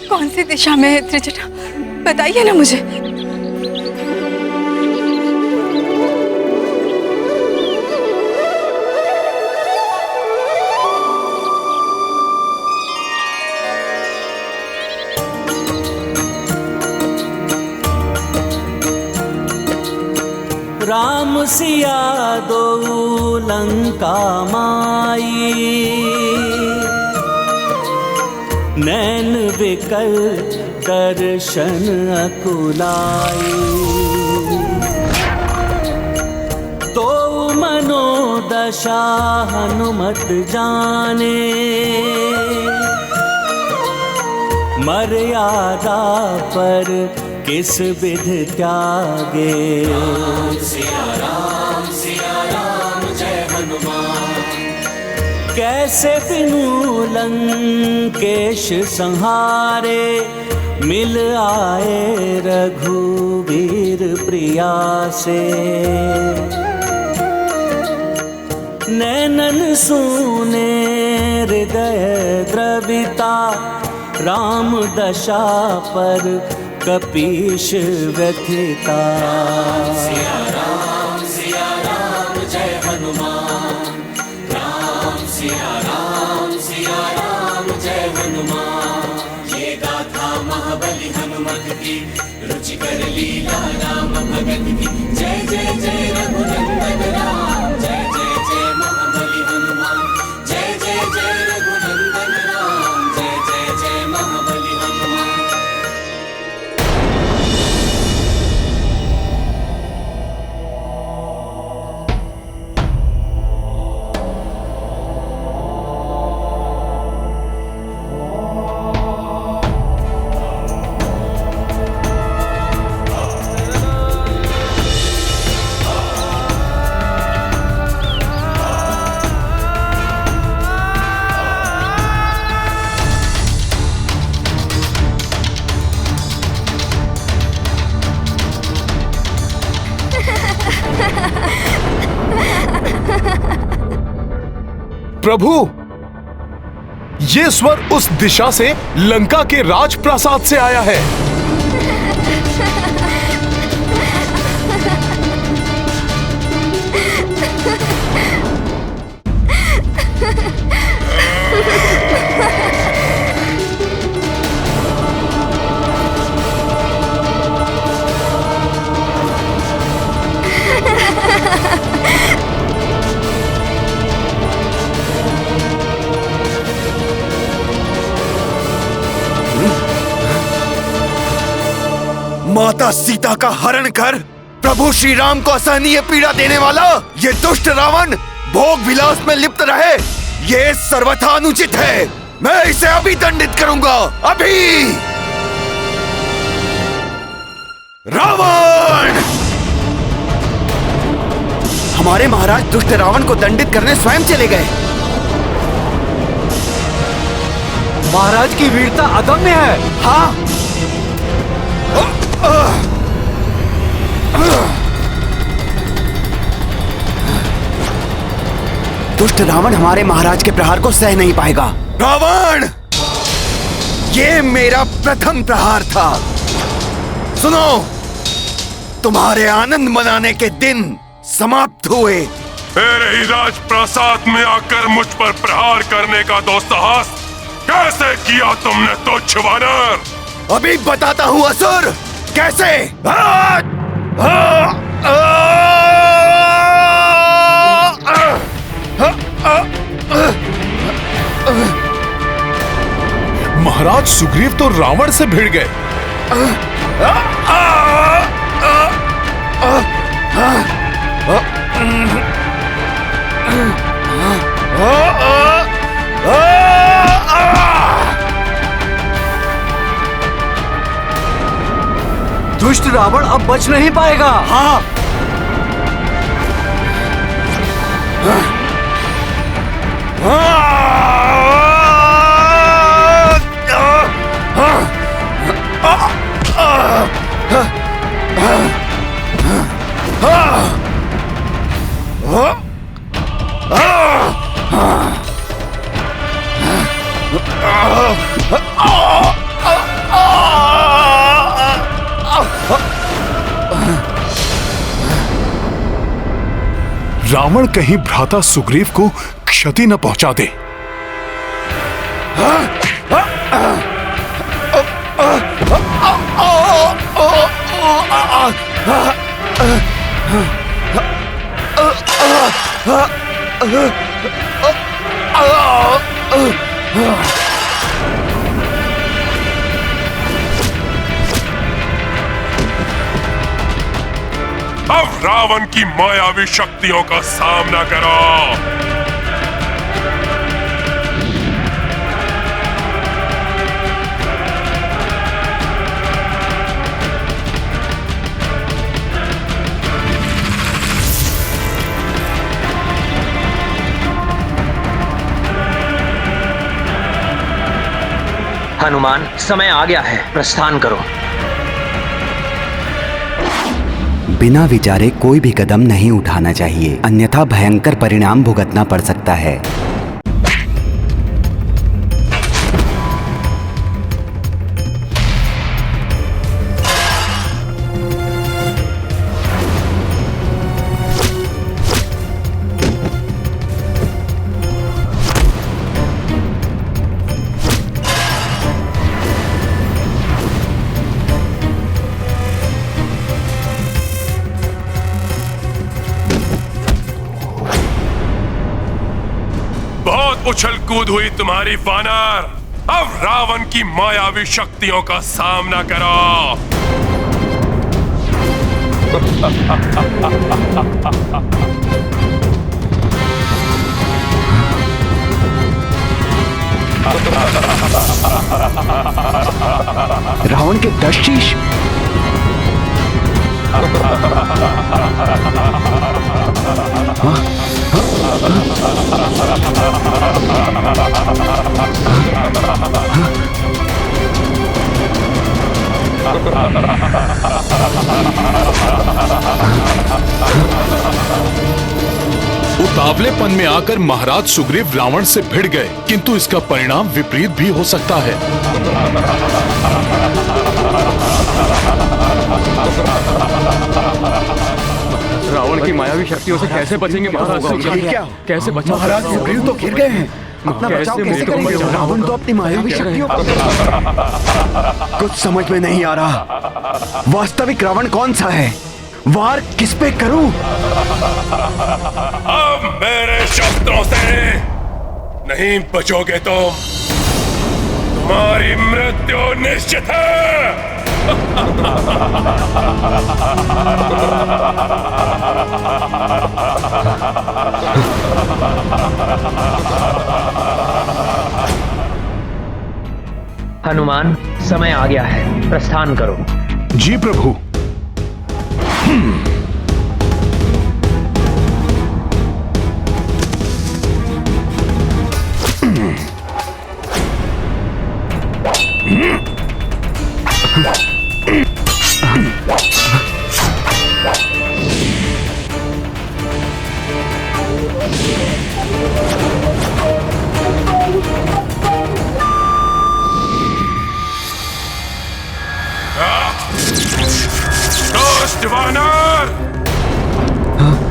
कौन सी दिशा में है त्रिजटा? बताइए ना मुझे। राम सिया दो लंका माई, नैन विकल दर्शन अकुलाई। तो मनोदशा हनुमत जाने, मर्यादा पर किस विध त्यागे। सिया राम जय हनुमान। कैसे बिनु लंकेश संहारे, मिल आए रघुवीर प्रिया से। नैनन सूने हृदय द्रविता, राम दशा पर कपीश व्यथिता। सिया राम जय हनुमान। सिया राम जय हनुमान। ये गाथा महाबली हनुमत की, रुचिकर लीला राम भगत की। जय जय जय रघुनंदन राम, जय जय जय महाबली हनुमान। जय जय जय रघुनंदन राम, जय जय जय महाबली हनुमान। प्रभु, ये स्वर उस दिशा से लंका के राजप्रासाद से आया है। माता सीता का हरण कर प्रभु श्री राम को असहनीय पीड़ा देने वाला ये दुष्ट रावण भोग विलास में लिप्त रहे, ये सर्वथा अनुचित है। मैं इसे अभी दंडित करूंगा, अभी। रावण! हमारे महाराज दुष्ट रावण को दंडित करने स्वयं चले गए। महाराज की वीरता अदम्य है। हाँ, दुष्ट रावण हमारे महाराज के प्रहार को सह नहीं पाएगा। रावण, ये मेरा प्रथम प्रहार था। सुनो, तुम्हारे आनंद मनाने के दिन समाप्त हुए। मेरे ही राजप्रासाद में आकर मुझ पर प्रहार करने का दुस्साहस कैसे किया तुमने तुच्छ वानर? अभी बताता हूँ असुर, कैसे। महाराज सुग्रीव तो रावण से भिड़ गए। दुष्ट रावण अब बच नहीं पाएगा। हाँ। रावण कहीं भ्राता सुग्रीव को क्षति न पहुंचा दे। अब रावण की मायावी शक्तियों का सामना करो। हनुमान, समय आ गया है, प्रस्थान करो। बिना विचारे कोई भी कदम नहीं उठाना चाहिए, अन्यथा भयंकर परिणाम भुगतना पड़ सकता है। उछल कूद हुई तुम्हारी वानर। अब रावण की मायावी शक्तियों का सामना करो। रावण के 10 शीश। उतावलेपन में आकर महाराज सुग्रीव रावण से भिड़ गए, किंतु इसका परिणाम विपरीत भी हो सकता है। रावण की मायावी शक्तियों से कैसे बचेंगे महाराज? क्या कैसे बचा? महाराज सुग्रीव तो गिर गए हैं। अपना बचाव कैसे करेंगे? रावण तो अपनी मायावी शक्तियों कुछ समझ में नहीं आ रहा। वास्तविक रावण कौन सा है? वार किस पे करूं? अब मेरे शस्त्रों से नहीं बचोगे तुम। तुम्हारी मृत्यु निश्चित है। हनुमान, समय आ गया है, प्रस्थान करो। जी प्रभु। दुष्ट वानर,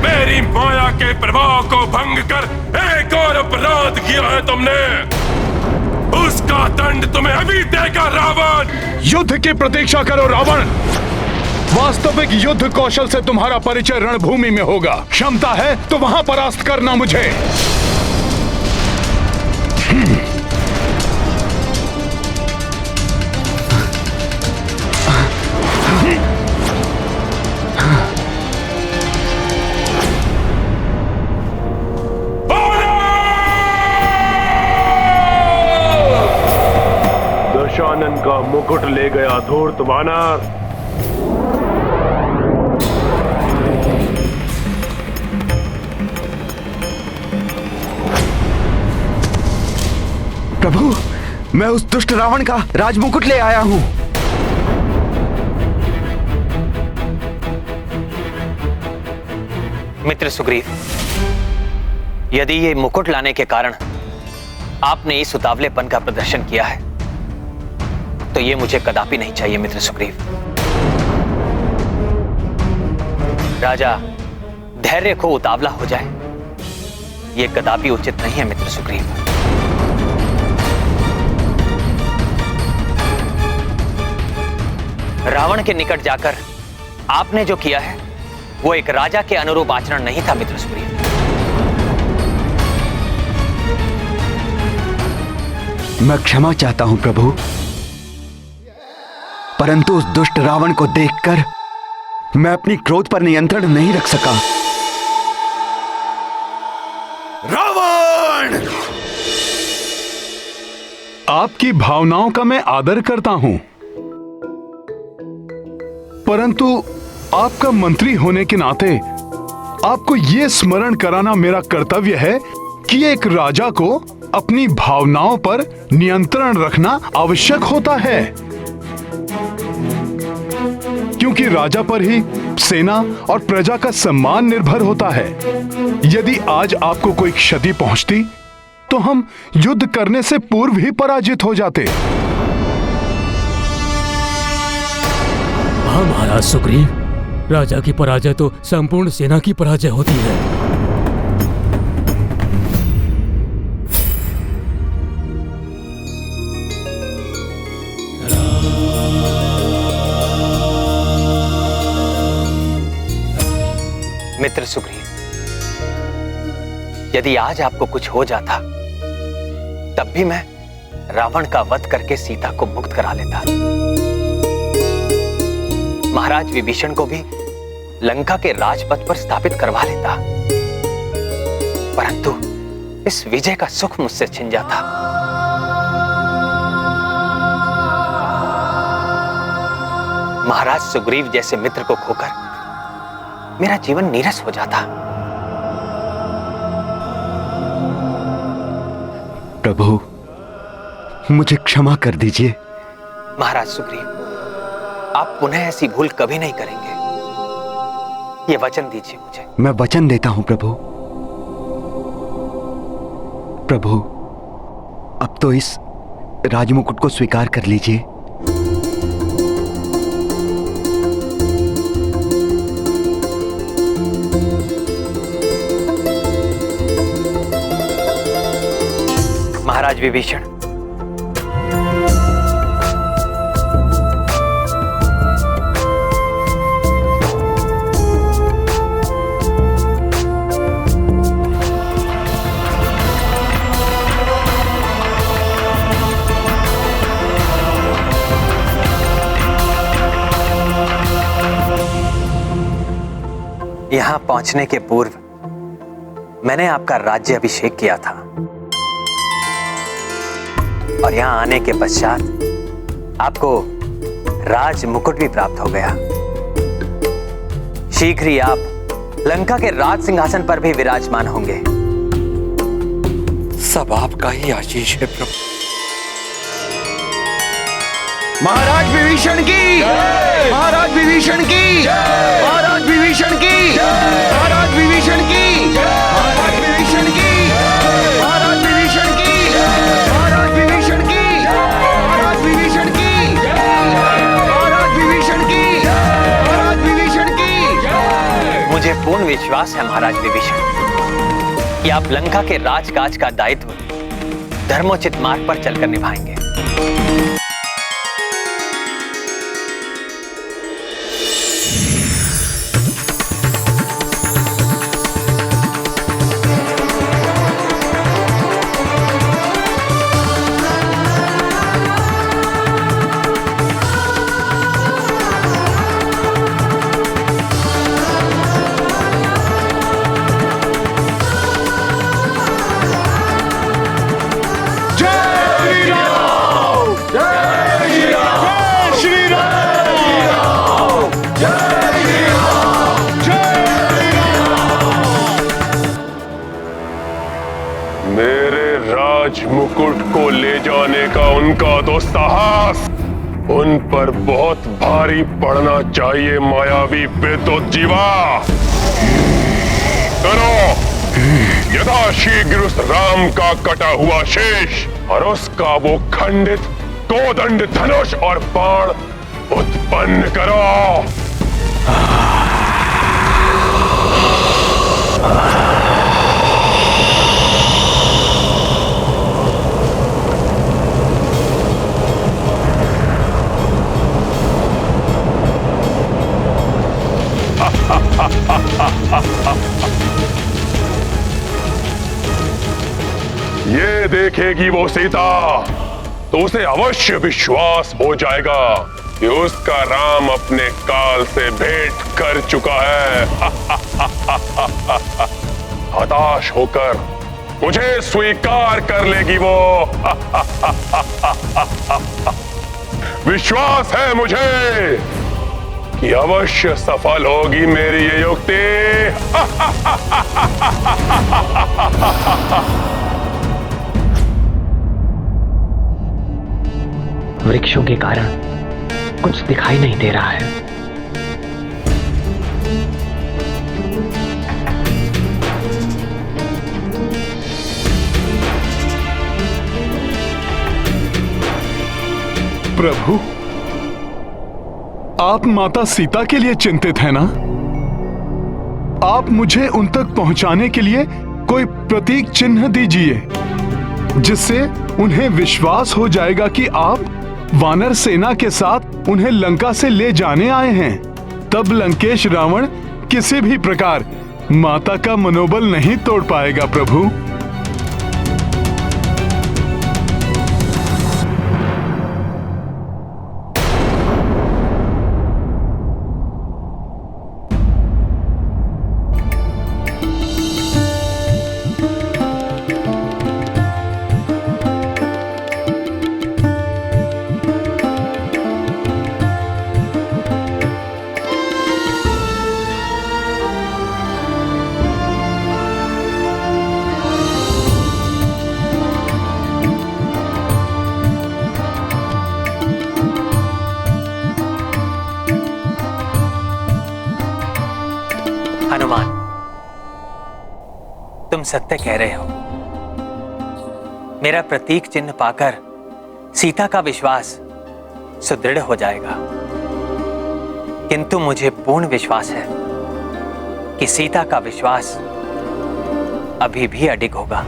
मेरी माया के प्रभाव को भंग कर एक और अपराध किया है तुमने। उसका दंड तुम्हें अभी देगा रावण। युद्ध की प्रतीक्षा करो रावण। वास्तविक युद्ध कौशल से तुम्हारा परिचय रणभूमि में होगा। क्षमता है तो वहां परास्त करना मुझे। दशानन का मुकुट ले गया धूर्त वानर। प्रभु, मैं उस दुष्ट रावण का राजमुकुट ले आया हूं। मित्र सुग्रीव, यदि ये मुकुट लाने के कारण आपने इस उतावलेपन का प्रदर्शन किया है तो ये मुझे कदापि नहीं चाहिए। मित्र सुग्रीव, राजा धैर्य को उतावला हो जाए, ये कदापि उचित नहीं है। मित्र सुग्रीव, रावण के निकट जाकर आपने जो किया है वो एक राजा के अनुरूप आचरण नहीं था। मित्र सुग्रीव, मैं क्षमा चाहता हूं प्रभु, परंतु उस दुष्ट रावण को देखकर मैं अपनी क्रोध पर नियंत्रण नहीं रख सका। रावण! आपकी भावनाओं का मैं आदर करता हूं, परंतु आपका मंत्री होने के नाते आपको यह स्मरण कराना मेरा कर्तव्य है कि एक राजा को अपनी भावनाओं पर नियंत्रण रखना आवश्यक होता है, क्योंकि राजा पर ही सेना और प्रजा का सम्मान निर्भर होता है। यदि आज आपको कोई क्षति पहुंचती तो हम युद्ध करने से पूर्व ही पराजित हो जाते। हाँ महाराज सुग्रीव, राजा की पराजय तो संपूर्ण सेना की पराजय होती है। मित्र सुग्रीव, यदि आज आपको कुछ हो जाता तब भी मैं रावण का वध करके सीता को मुक्त करा लेता। महाराज विभीषण को भी लंका के राजपथ पर स्थापित करवा लेता, परंतु इस विजय का सुख मुझसे छिन जाता। महाराज सुग्रीव जैसे मित्र को खोकर मेरा जीवन नीरस हो जाता। प्रभु, मुझे क्षमा कर दीजिए। महाराज सुग्रीव, आप पुनः ऐसी भूल कभी नहीं करेंगे, ये वचन दीजिए मुझे। मैं वचन देता हूं प्रभु। प्रभु, अब तो इस राजमुकुट को स्वीकार कर लीजिए। महाराज विभीषण, यहां पहुंचने के पूर्व मैंने आपका राज्य अभिषेक किया था और यहां आने के पश्चात आपको राज मुकुट भी प्राप्त हो गया। शीघ्र ही आप लंका के राज सिंहासन पर भी विराजमान होंगे। सब आपका ही आशीष है प्रभु। महाराज विभीषण की, महाराज विभीषण की, महाराज विभीषण की, महाराज विभीषण की, महाराज विभीषण की, महाराज विभीषण की, महाराज विभीषण की, महाराज विभीषण की, महाराज विभीषण की, महाराज विभीषण की। मुझे पूर्ण विश्वास है महाराज विभीषण कि आप लंका के राजकाज का दायित्व धर्मोचित मार्ग पर चलकर निभाएंगे। मुकुट को ले जाने का उनका तो साहस उन पर बहुत भारी पड़ना चाहिए। मायावी विद्युत जीवा, करो यथाशीघ्र उस राम का कटा हुआ शेष और उसका वो खंडित कोदंड धनुष और बाण उत्पन्न करो। ये देखेगी वो सीता तो उसे अवश्य विश्वास हो जाएगा कि उसका राम अपने काल से भेंट कर चुका है। हताश होकर मुझे स्वीकार कर लेगी वो। विश्वास है मुझे कि अवश्य सफल होगी मेरी ये युक्ति। वृक्षों के कारण कुछ दिखाई नहीं दे रहा है। प्रभु, आप माता सीता के लिए चिंतित हैं ना? आप मुझे उन तक पहुंचाने के लिए कोई प्रतीक चिन्ह दीजिए जिससे उन्हें विश्वास हो जाएगा कि आप वानर सेना के साथ उन्हें लंका से ले जाने आए हैं। तब लंकेश रावण किसी भी प्रकार माता का मनोबल नहीं तोड़ पाएगा। प्रभु, हनुमान, तुम सत्य कह रहे हो। मेरा प्रतीक चिन्ह पाकर सीता का विश्वास सुदृढ़ हो जाएगा, किंतु मुझे पूर्ण विश्वास है कि सीता का विश्वास अभी भी अडिग होगा।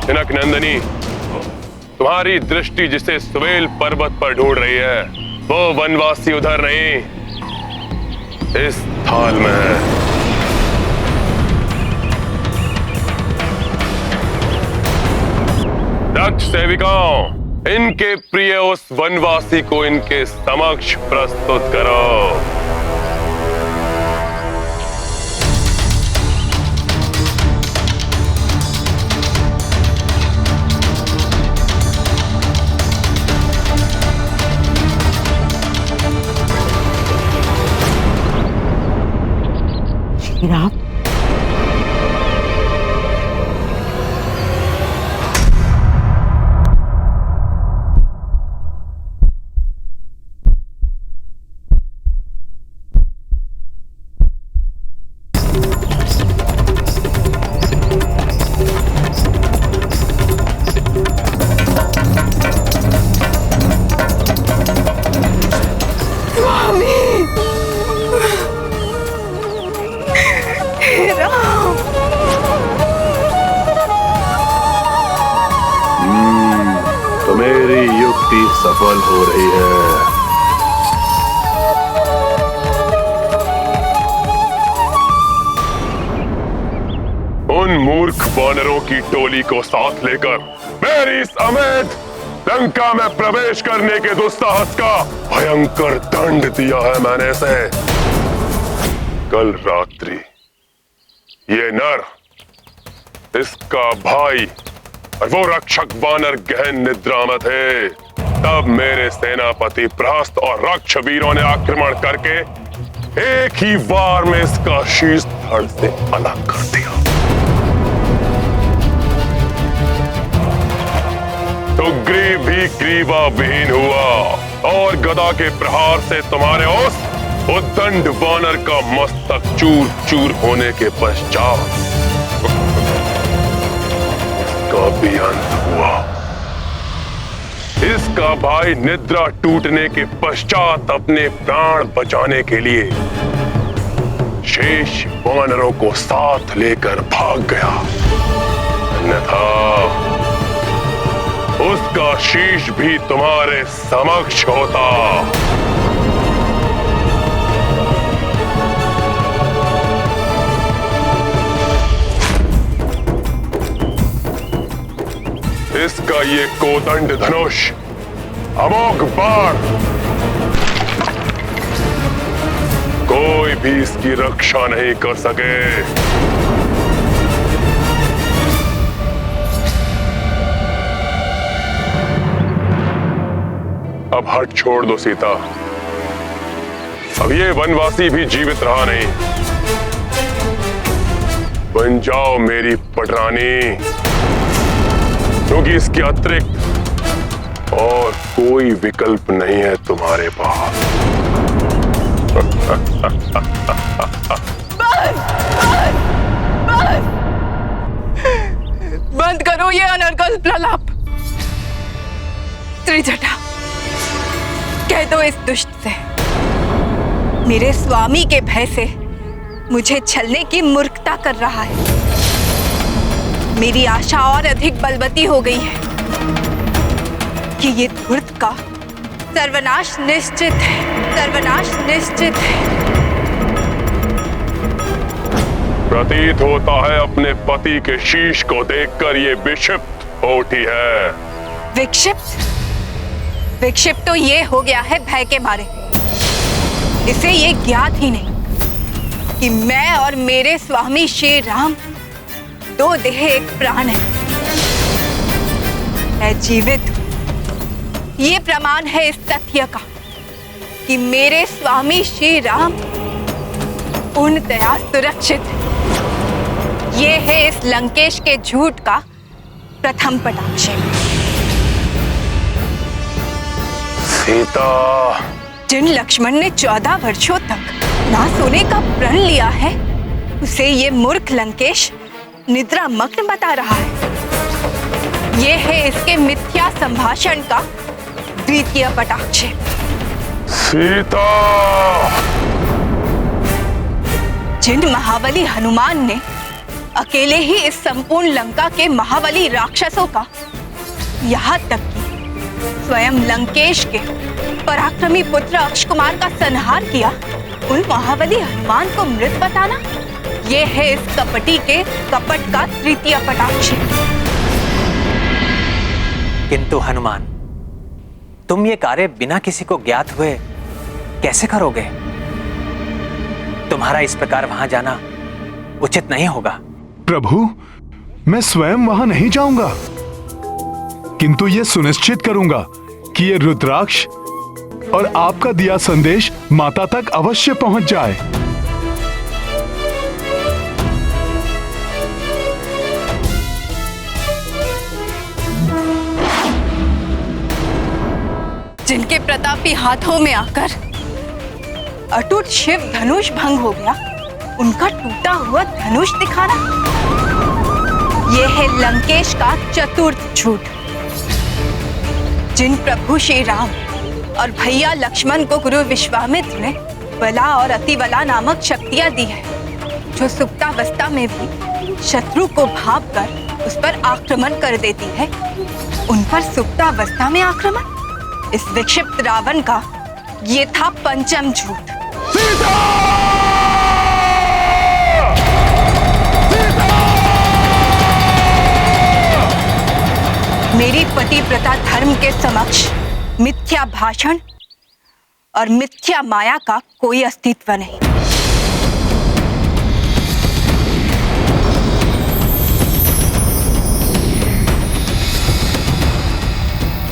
जनक नंदनी, तुम्हारी दृष्टि जिसे सुवेल पर्वत पर ढूंढ रही है वो वनवासी उधर नहीं, इस थाल में है। दक्ष सेविकाओं, इनके प्रिय उस वनवासी को इनके समक्ष प्रस्तुत करो। श्री राम। तो मेरी युक्ति सफल हो रही है। उन मूर्ख वानरों की टोली को साथ लेकर मेरी समेत लंका में प्रवेश करने के दुस्साहस का भयंकर दंड दिया है मैंने इसे। कल रात्रि ये नर, इसका भाई और वो रक्षक वानर गहन निद्रा में थे। तब मेरे सेनापति प्रहस्त और रक्ष वीरों ने आक्रमण करके एक ही वार में इसका शीश धड़ से अलग कर दिया। तो ग्रीव भी ग्रीवा विहीन हुआ और गदा के प्रहार से तुम्हारे उस उद्दंड वानर का मस्तक चूर चूर होने के पश्चात इसका भी अंत हुआ। इसका भाई निद्रा टूटने के पश्चात अपने प्राण बचाने के लिए शेष वानरों को साथ लेकर भाग गया, अन्यथा उसका शीश भी तुम्हारे समक्ष होता। इसका ये कोदंड धनुष, अमोघ बाण, कोई भी इसकी रक्षा नहीं कर सके। अब हट छोड़ दो सीता। अब ये वनवासी भी जीवित रहा नहीं। बन जाओ मेरी पटरानी, क्योंकि इसके अतिरिक्त और कोई विकल्प नहीं है तुम्हारे पास। बंद करो ये अनर्गल प्रलाप। त्रिजटा, कह दो इस दुष्ट से मेरे स्वामी के भय से मुझे छलने की मूर्खता कर रहा है। मेरी आशा और अधिक बलवती हो गई है कि ये धूर्त का सर्वनाश निश्चित है, सर्वनाश निश्चित है। प्रतीत होता है अपने पति के शीश को देखकर ये विक्षिप्त होती है। विक्षिप्त? विक्षिप्त तो ये हो गया है भय के मारे। इसे ये ज्ञात ही नहीं कि मैं और मेरे स्वामी श्री राम दो देह एक प्राण है। मैं जीवित हूं। ये प्रमाण है इस तथ्य का कि मेरे स्वामी श्री राम पूर्णतया सुरक्षित है। ये है इस लंकेश के झूठ का प्रथम पटाक्षेप। सीता, जिन लक्ष्मण ने 14 वर्षों तक ना सोने का प्रण लिया है, उसे ये मूर्ख लंकेश निद्रा मग्न बता रहा है। ये है इसके मिथ्या संभाषण का द्वितीय पटाक्षेप। सीता, जिन महाबली हनुमान ने अकेले ही इस संपूर्ण लंका के महाबली राक्षसों का, यहाँ तक कि स्वयं लंकेश के पराक्रमी पुत्र अक्षकुमार का संहार किया, उन महाबली हनुमान को मृत बताना, यह है इस कपटी के कपट का तृतीय पटाक्षेप। किंतु हनुमान, तुम ये कार्य बिना किसी को ज्ञात हुए कैसे करोगे? तुम्हारा इस प्रकार वहां जाना उचित नहीं होगा। प्रभु, मैं स्वयं वहां नहीं जाऊंगा, किंतु ये सुनिश्चित करूंगा कि ये रुद्राक्ष और आपका दिया संदेश माता तक अवश्य पहुंच जाए। प्रतापी हाथों में आकर अटूट शिव धनुष भंग हो गया, उनका टूटा हुआ धनुष दिखाना, यह है लंकेश का चतुर्थ झूठ। जिन प्रभु श्री राम और भैया लक्ष्मण को गुरु विश्वामित्र ने बला और अतिबला नामक शक्तियां दी है, जो सुप्तावस्था में भी शत्रु को भाप कर उस पर आक्रमण कर देती है, उन पर सुप्तावस्था में आक्रमण, इस विक्षिप्त रावण का ये था पंचम झूठ। मेरी पतिव्रता धर्म के समक्ष मिथ्या भाषण और मिथ्या माया का कोई अस्तित्व नहीं।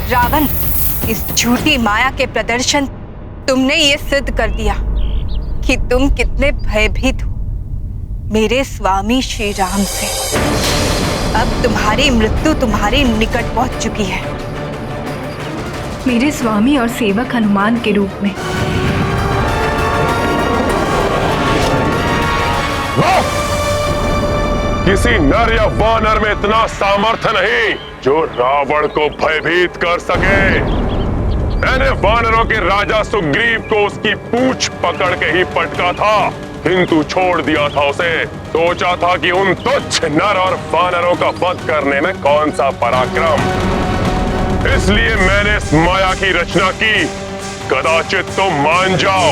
रावण, इस झूठी माया के प्रदर्शन तुमने ये सिद्ध कर दिया कि तुम कितने भयभीत हो मेरे स्वामी श्री राम से। अब तुम्हारी मृत्यु तुम्हारे निकट पहुंच चुकी है, मेरे स्वामी और सेवक हनुमान के रूप में। किसी नर या वानर में इतना सामर्थ्य नहीं जो रावण को भयभीत कर सके। मैंने वानरों के राजा सुग्रीव को उसकी पूंछ पकड़ के ही पटका था, किंतु छोड़ दिया था उसे। सोचा था कि उन तुच्छ नर और वानरों का वध करने में कौन सा पराक्रम, इसलिए मैंने इस माया की रचना की, कदाचित तुम मान जाओ,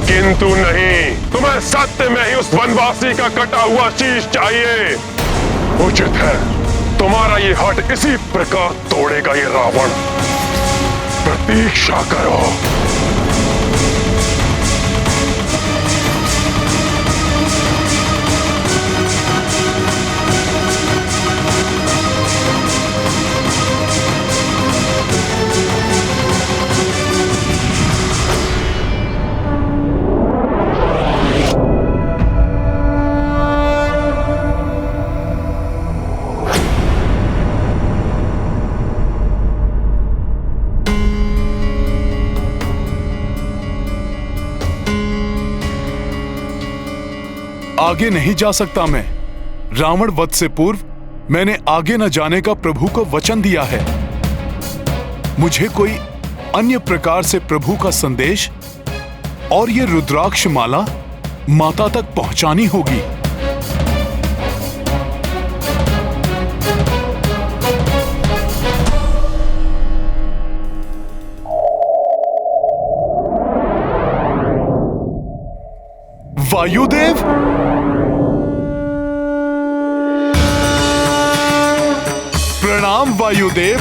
किंतु नहीं। तुम्हें सत्य में ही उस वनवासी का कटा हुआ शीश चाहिए। उचित है, तुम्हारा ये हट इसी प्रकार तोड़ेगा ये रावण। प्रतीक्षा करो। आगे नहीं जा सकता मैं। रावण वध से पूर्व मैंने आगे न जाने का प्रभु को वचन दिया है। मुझे कोई अन्य प्रकार से प्रभु का संदेश और ये रुद्राक्ष माला माता तक पहुंचानी होगी। वायुदेव, प्रणाम वायुदेव।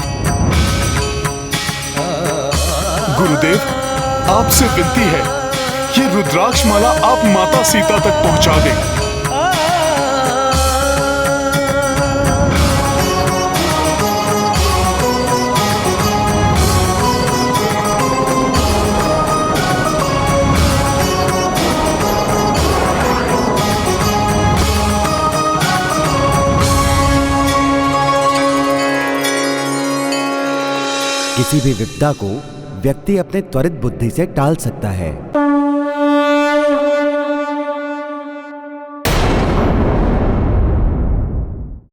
गुरुदेव, आपसे विनती है, ये रुद्राक्ष माला आप माता सीता तक पहुंचा दें। किसी भी विपदा को व्यक्ति अपने त्वरित बुद्धि से टाल सकता है,